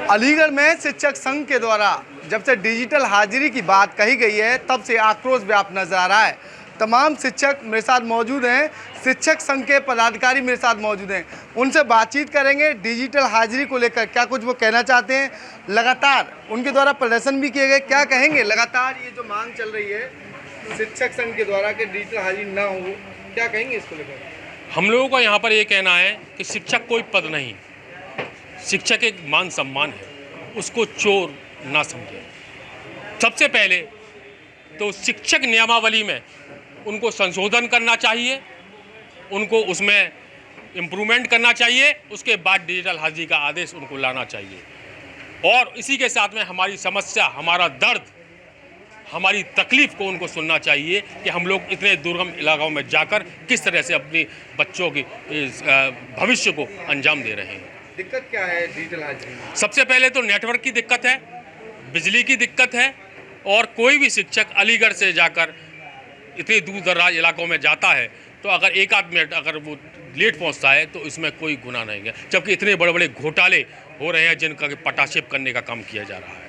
अलीगढ़ में शिक्षक संघ के द्वारा जब से डिजिटल हाजिरी की बात कही गई है तब से आक्रोश व्याप्त नजर आ रहा है। तमाम शिक्षक मेरे साथ मौजूद हैं, शिक्षक संघ के पदाधिकारी मेरे साथ मौजूद हैं, उनसे बातचीत करेंगे डिजिटल हाजिरी को लेकर क्या कुछ वो कहना चाहते हैं। लगातार उनके द्वारा प्रदर्शन भी किए गए, क्या कहेंगे लगातार ये जो मांग चल रही है शिक्षक संघ के द्वारा कि डिजिटल हाजिरी ना हो, क्या कहेंगे इसको लेकर? हम लोगों का यहाँ पर ये कहना है कि शिक्षक कोई पद नहीं, शिक्षक एक मान सम्मान है, उसको चोर ना समझे। सबसे पहले तो शिक्षक नियमावली में उनको संशोधन करना चाहिए, उनको उसमें इम्प्रूवमेंट करना चाहिए, उसके बाद डिजिटल हाजिरी का आदेश उनको लाना चाहिए। और इसी के साथ में हमारी समस्या, हमारा दर्द, हमारी तकलीफ़ को उनको सुनना चाहिए कि हम लोग इतने दुर्गम इलाकों में जाकर किस तरह से अपने बच्चों के भविष्य को अंजाम दे रहे हैं। दिक्कत क्या है डिजिटल हाजिरी में? सबसे पहले तो नेटवर्क की दिक्कत है, बिजली की दिक्कत है, और कोई भी शिक्षक अलीगढ़ से जाकर इतने दूर दराज इलाकों में जाता है तो अगर एक आध मिनट अगर वो लेट पहुंचता है तो इसमें कोई गुनाह नहीं है, जबकि इतने बड़े बड़े घोटाले हो रहे हैं जिनका पटाक्षेप करने का काम किया जा रहा है।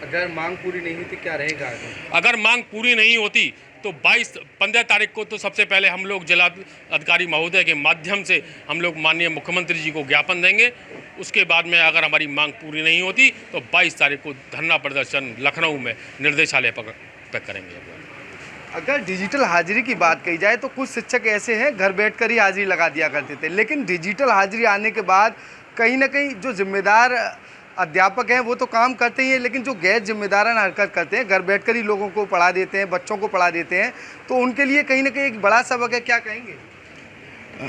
अगर मांग पूरी नहीं होती क्या रहेगा? अगर मांग पूरी नहीं होती तो 15 तारीख को तो सबसे पहले हम लोग जिला अधिकारी महोदय के माध्यम से हम लोग माननीय मुख्यमंत्री जी को ज्ञापन देंगे। उसके बाद में अगर हमारी मांग पूरी नहीं होती तो 22 तारीख को धरना प्रदर्शन लखनऊ में निर्देशालय पर करेंगे। अगर डिजिटल हाजिरी की बात कही जाए तो कुछ शिक्षक ऐसे हैं घर बैठकर ही हाजिरी लगा दिया करते थे, लेकिन डिजिटल हाजिरी आने के बाद कहीं ना कहीं जो जिम्मेदार अध्यापक हैं वो तो काम करते ही हैं, लेकिन जो गैर जिम्मेदाराना हरकत करते हैं, घर बैठकर ही लोगों को पढ़ा देते हैं, बच्चों को पढ़ा देते हैं, तो उनके लिए कहीं ना कहीं एक बड़ा सबक है। क्या कहेंगे?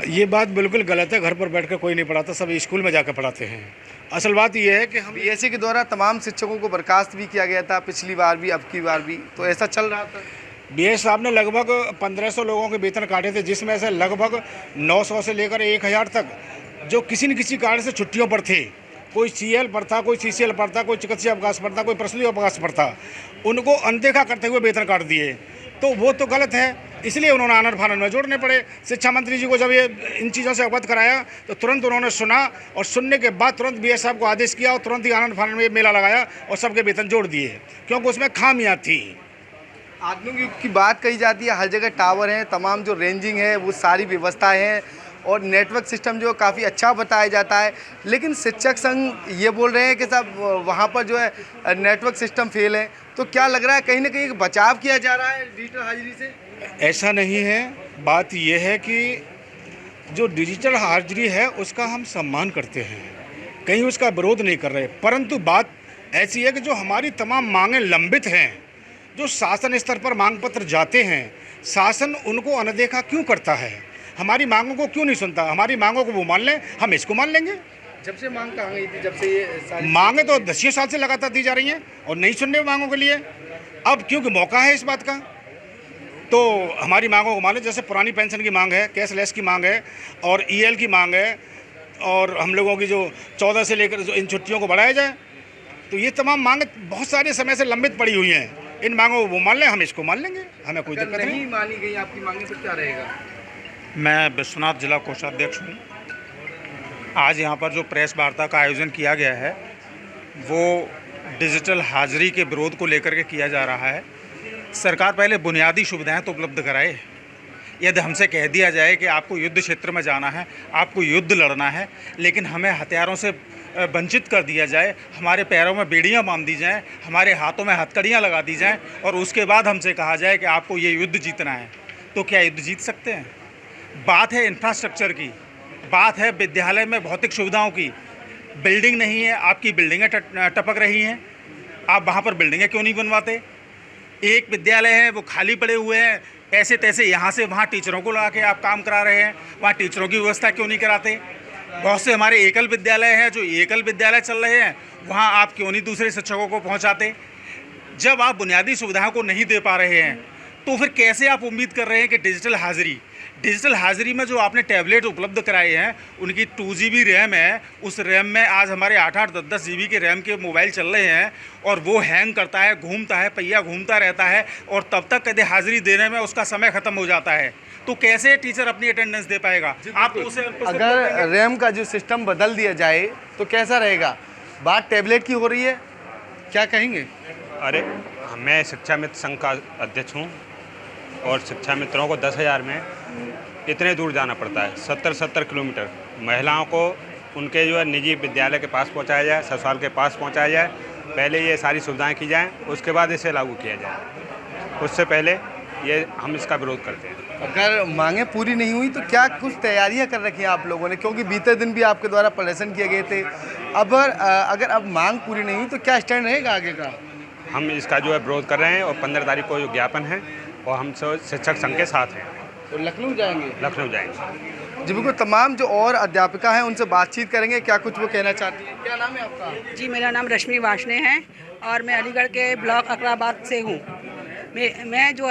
ये बात बिल्कुल गलत है। घर पर बैठकर कोई नहीं पढ़ाता, सब स्कूल में जाकर पढ़ाते हैं। असल बात ये है कि हम बीएससी के द्वारा तमाम शिक्षकों को बर्खास्त भी किया गया था, पिछली बार भी, अब की बार भी, तो ऐसा चल रहा था। बीएस साहब ने लगभग 1500 लोगों के वेतन काटे थे, जिसमें से लगभग 900 से लेकर 1000 तक जो किसी न किसी कारण से छुट्टियों पर थे। कोई सीएल पर था, कोई सीसीएल पर था, कोई चिकित्सीय अवकाश पर था, कोई प्रसूति अवकाश पर था। उनको अनदेखा करते हुए वेतन काट दिए, तो वो तो गलत है। इसलिए उन्होंने आनन फानन में जोड़ने पड़े। शिक्षा मंत्री जी को जब ये इन चीज़ों से अवगत कराया तो तुरंत उन्होंने सुना, और सुनने के बाद तुरंत बीएस साहब को आदेश किया और तुरंत ही आनन फानन में मेला लगाया और सबके वेतन जोड़ दिए, क्योंकि उसमें खामियाँ थी। आधुनिक युग की बात कही जाती है, हर जगह टावर हैं, तमाम जो रेंजिंग है वो सारी व्यवस्थाएं हैं, और नेटवर्क सिस्टम जो काफ़ी अच्छा बताया जाता है, लेकिन शिक्षक संघ ये बोल रहे हैं कि साहब वहाँ पर जो है नेटवर्क सिस्टम फेल है। तो क्या लग रहा है कहीं ना कहीं बचाव किया जा रहा है डिजिटल हाजिरी से? ऐसा नहीं है। बात यह है कि जो डिजिटल हाजिरी है उसका हम सम्मान करते हैं, कहीं उसका विरोध नहीं कर रहे, परंतु बात ऐसी है कि जो हमारी तमाम मांगें लंबित हैं, जो शासन स्तर पर मांग पत्र जाते हैं, शासन उनको अनदेखा क्यों करता है? हमारी मांगों को क्यों नहीं सुनता? हमारी मांगों को वो मान लें, हम इसको मान लेंगे। जब से मांग कहाँ गई थी, जब से ये मांगे तो 10 साल से लगातार दी जा रही हैं और नहीं सुनने मांगों के लिए। अब क्योंकि मौका है इस बात का, तो हमारी मांगों को माने। जैसे पुरानी पेंशन की मांग है, कैशलेस की मांग है, और ईएल की मांग है, और हम लोगों की जो 14 से लेकर जो इन छुट्टियों को बढ़ाया जाए, तो ये तमाम मांगें बहुत सारे समय से लंबित पड़ी हुई हैं। इन मांगों को वो मान लें, हम इसको मान लेंगे, हमें कोई दिक्कत नहीं। मानी गई आपकी मांगें तो क्या रहेगा? मैं विश्वनाथ जिला कोषाध्यक्ष हूँ। आज यहाँ पर जो प्रेस वार्ता का आयोजन किया गया है वो डिजिटल हाजिरी के विरोध को लेकर के किया जा रहा है। सरकार पहले बुनियादी सुविधाएं तो उपलब्ध कराए। यदि हमसे कह दिया जाए कि आपको युद्ध क्षेत्र में जाना है, आपको युद्ध लड़ना है, लेकिन हमें हथियारों से वंचित कर दिया जाए, हमारे पैरों में बेड़ियां बांध दी जाएं, हमारे हाथों में हथकड़ियां लगा दी जाएं, और उसके बाद हमसे कहा जाए कि आपको ये युद्ध जीतना है, तो क्या युद्ध जीत सकते हैं? बात है इंफ्रास्ट्रक्चर की, बात है विद्यालय में भौतिक सुविधाओं की। बिल्डिंग नहीं है, आपकी बिल्डिंगें टपक रही हैं, आप वहाँ पर बिल्डिंगें क्यों नहीं बनवाते? एक विद्यालय है वो खाली पड़े हुए हैं, ऐसे तैसे यहाँ से वहाँ टीचरों को लगा के आप काम करा रहे हैं, वहाँ टीचरों की व्यवस्था क्यों नहीं कराते? बहुत से हमारे एकल विद्यालय हैं, जो एकल विद्यालय चल रहे हैं, वहाँ आप क्यों नहीं दूसरे शिक्षकों को पहुँचाते? जब आप बुनियादी सुविधाओं को नहीं दे पा रहे हैं तो फिर कैसे आप उम्मीद कर रहे हैं कि डिजिटल हाजिरी में जो आपने टैबलेट उपलब्ध कराए हैं, उनकी 2 GB रैम है, उस रैम में आज हमारे 8-8, 10-10 GB के रैम के मोबाइल चल रहे हैं, और वो हैंग करता है, घूमता है, पहिया घूमता रहता है, और तब तक कभी हाजिरी देने में उसका समय ख़त्म हो जाता है। तो कैसे टीचर अपनी अटेंडेंस दे पाएगा? आप उसे अगर रैम का जो सिस्टम बदल दिया जाए तो कैसा रहेगा? बात टैबलेट की हो रही है, क्या कहेंगे? अरे मैं शिक्षा मित्र संघ का अध्यक्ष हूँ और शिक्षा मित्रों को 10,000 में इतने दूर जाना पड़ता है, 70 किलोमीटर। महिलाओं को उनके जो है निजी विद्यालय के पास पहुँचाया जाए, ससुराल के पास पहुँचाया जाए, पहले ये सारी सुविधाएं की जाएं, उसके बाद इसे लागू किया जाए। उससे पहले ये हम इसका विरोध करते हैं। अगर मांगे पूरी नहीं हुई तो क्या कुछ तैयारियां कर रखी हैं आप लोगों ने, क्योंकि बीते दिन भी आपके द्वारा प्रदर्शन किए गए थे। अगर अब मांग पूरी नहीं हुई तो क्या स्टैंड रहेगा आगे का? हम इसका जो है विरोध कर रहे हैं और 15 तारीख को जो ज्ञापन है और हम शिक्षक संघ के साथ हैं। तो लखनऊ जाएंगे? लखनऊ जाएंगे। जी बिल्कुल, तमाम जो और अध्यापिका हैं उनसे बातचीत करेंगे, क्या कुछ वो कहना चाहती हैं। क्या नाम है आपका? जी, मेरा नाम रश्मि वाशने है और मैं अलीगढ़ के ब्लॉक अकराबाद से हूँ। मैं जो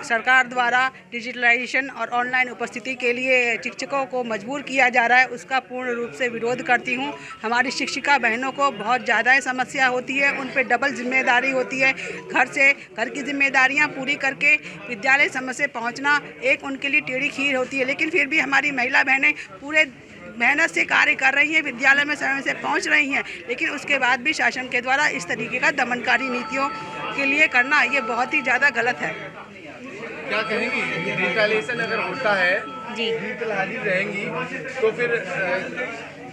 सरकार द्वारा डिजिटलाइजेशन और ऑनलाइन उपस्थिति के लिए शिक्षकों को मजबूर किया जा रहा है, उसका पूर्ण रूप से विरोध करती हूँ। हमारी शिक्षिका बहनों को बहुत ज़्यादा समस्या होती है, उन पर डबल जिम्मेदारी होती है। घर की जिम्मेदारियाँ पूरी करके विद्यालय समय से पहुँचना एक उनके लिए टेढ़ी खीर होती है, लेकिन फिर भी हमारी महिला बहनें पूरे मेहनत से कार्य कर रही हैं, विद्यालय में समय से पहुंच रही हैं, लेकिन उसके बाद भी शासन के द्वारा इस तरीके का दमनकारी नीतियों के लिए करना ये बहुत ही ज़्यादा गलत है। क्या कहेंगी? डिजिटलाइजेशन अगर होता है जी, डिजिटल हाजिर रहेंगी तो फिर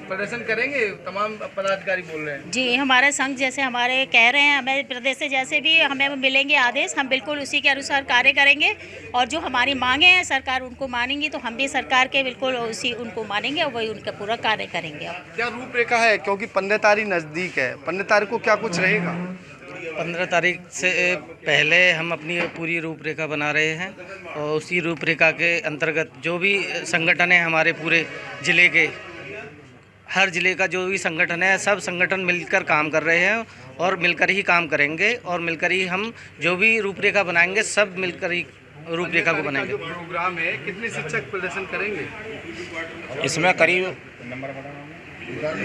प्रदर्शन करेंगे, तमाम पदाधिकारी बोल रहे हैं। जी, हमारा संघ जैसे हमारे कह रहे हैं, हमें प्रदेश से जैसे भी हमें मिलेंगे आदेश, हम बिल्कुल उसी के अनुसार कार्य करेंगे और जो हमारी मांगे हैं सरकार उनको मानेंगी, तो हम भी सरकार के बिल्कुल उसी उनको मानेंगे और वही उनका पूरा कार्य करेंगे। क्या रूपरेखा है, क्योंकि 15 तारीख नज़दीक है, 15 तारीख को क्या कुछ रहेगा? 15 तारीख से पहले हम अपनी पूरी रूपरेखा बना रहे हैं और उसी रूपरेखा के अंतर्गत जो भी संगठन है हमारे पूरे ज़िले के, हर ज़िले का जो भी संगठन है, सब संगठन मिलकर काम कर रहे हैं और मिलकर ही काम करेंगे और मिलकर ही हम जो भी रूपरेखा बनाएंगे सब मिलकर ही रूपरेखा को बनाएंगे। जो प्रोग्राम है, कितने शिक्षक प्रदर्शन करेंगे? इसमें करीब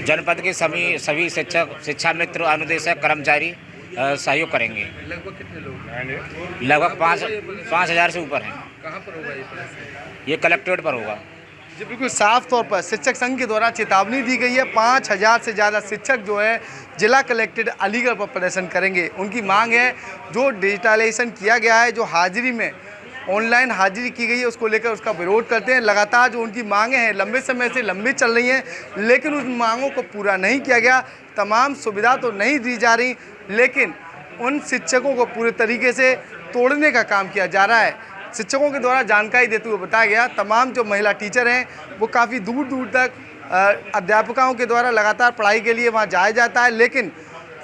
जनपद के सभी शिक्षक, शिक्षा मित्र, अनुदेशक, कर्मचारी सहयोग करेंगे। लगभग कितने लोग? लगभग 5,000 से ऊपर हैं। कहाँ पर होगा ये प्रदर्शन? ये कलेक्ट्रेट पर होगा। जी बिल्कुल, साफ तौर पर शिक्षक संघ के द्वारा चेतावनी दी गई है। 5,000 से ज़्यादा शिक्षक जो है जिला कलेक्ट्रेट अलीगढ़ पर प्रदर्शन करेंगे। उनकी मांग है जो डिजिटलाइजेशन किया गया है, जो हाजिरी में ऑनलाइन हाजिरी की गई है, उसको लेकर उसका विरोध करते हैं। लगातार जो उनकी मांगें हैं लंबे समय से लंबी चल रही हैं, लेकिन उन मांगों को पूरा नहीं किया गया। तमाम सुविधा तो नहीं दी जा रही, लेकिन उन शिक्षकों को पूरे तरीके से तोड़ने का काम किया जा रहा है। शिक्षकों के द्वारा जानकारी देते हुए बताया गया, तमाम जो महिला टीचर हैं वो काफ़ी दूर दूर तक अध्यापकों के द्वारा लगातार पढ़ाई के लिए वहाँ जाया जाता है, लेकिन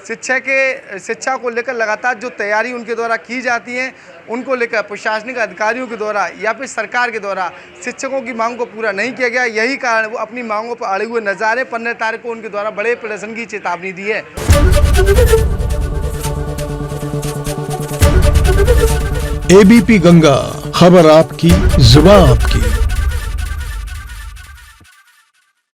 शिक्षा को लेकर लगातार जो तैयारी उनके द्वारा की जाती है, उनको लेकर प्रशासनिक अधिकारियों के द्वारा या फिर सरकार के द्वारा शिक्षकों की मांग को पूरा नहीं किया गया। यही कारण वो अपनी मांगों पर अड़े हुए नजर आ रहे। 15 तारीख को उनके द्वारा बड़े प्रदर्शन की चेतावनी दी है। एबीपी गंगा, खबर आपकी, जुबान आपकी।